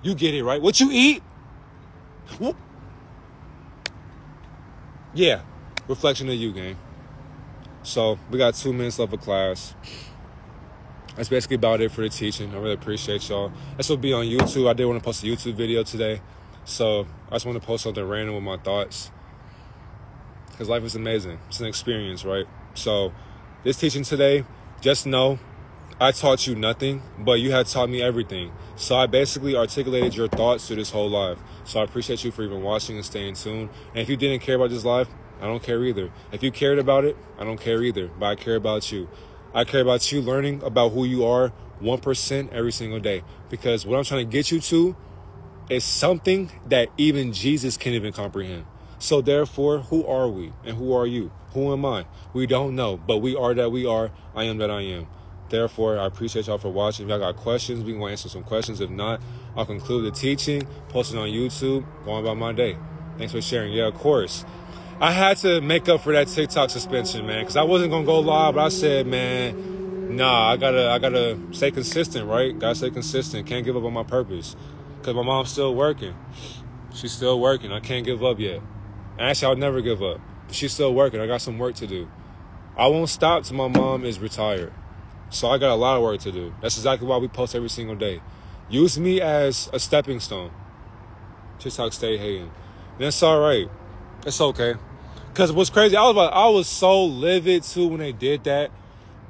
you get it, right? What you eat, yeah, reflection of you, gang. So we got 2 minutes left of class. That's basically about it for the teaching. I really appreciate y'all. This will be on YouTube. I did want to post a YouTube video today. So I just want to post something random with my thoughts. Because life is amazing. It's an experience, right? So this teaching today, just know I taught you nothing, but you had taught me everything. So I basically articulated your thoughts through this whole life. So I appreciate you for even watching and staying tuned. And if you didn't care about this life, I don't care either. If you cared about it, I don't care either. But I care about you. I care about you learning about who you are 1% every single day. Because what I'm trying to get you to is something that even Jesus can't even comprehend. So therefore, who are we? And who are you? Who am I? We don't know. But we are that we are. I am that I am. Therefore, I appreciate y'all for watching. If y'all got questions, we can go answer some questions. If not, I'll conclude the teaching, post it on YouTube, go on about my day. Thanks for sharing. Yeah, of course. I had to make up for that TikTok suspension, man, because I wasn't going to go live, but I said, man, nah, I gotta stay consistent, right? Gotta stay consistent. Can't give up on my purpose because my mom's still working. She's still working. I can't give up yet. Actually, I'll never give up. But she's still working. I got some work to do. I won't stop till my mom is retired. So I got a lot of work to do. That's exactly why we post every single day. Use me as a stepping stone. TikTok stay hating. And that's all right. It's okay. Because what's crazy, I was so livid, too, when they did that.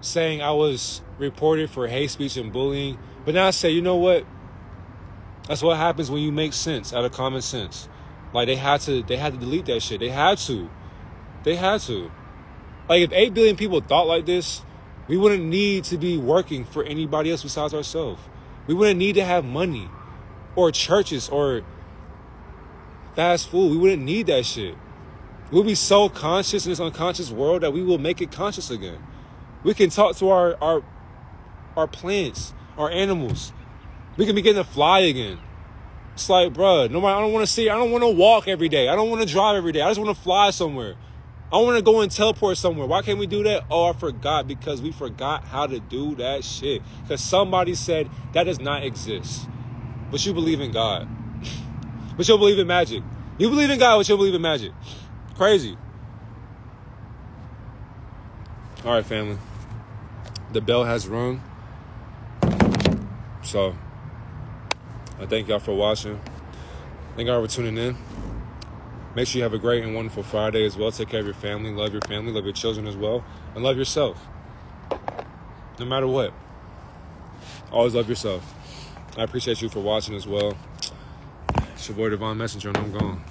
saying I was reported for hate speech and bullying. But now I say, you know what? That's what happens when you make sense out of common sense. Like, they had to delete that shit. They had to. Like, if 8 billion people thought like this, we wouldn't need to be working for anybody else besides ourselves. We wouldn't need to have money or churches or fast food. We wouldn't need that shit. We'll be so conscious in this unconscious world that we will make it conscious again. We can talk to our plants, our animals. We can begin to fly again. It's like, bruh, nobody, I don't want to walk every day. I don't want to drive every day. I just want to fly somewhere. I want to go and teleport somewhere. Why can't we do that? Oh, I forgot, because we forgot how to do that shit. Because somebody said that does not exist. But you believe in God. But you'll believe in magic. You believe in God, but you'll believe in magic. Crazy. All right, family. The bell has rung. So, I thank y'all for watching. Thank y'all for tuning in. Make sure you have a great and wonderful Friday as well. Take care of your family, love your children as well, and love yourself. No matter what. Always love yourself. I appreciate you for watching as well. It's your boy Devon Messenger, and I'm gone.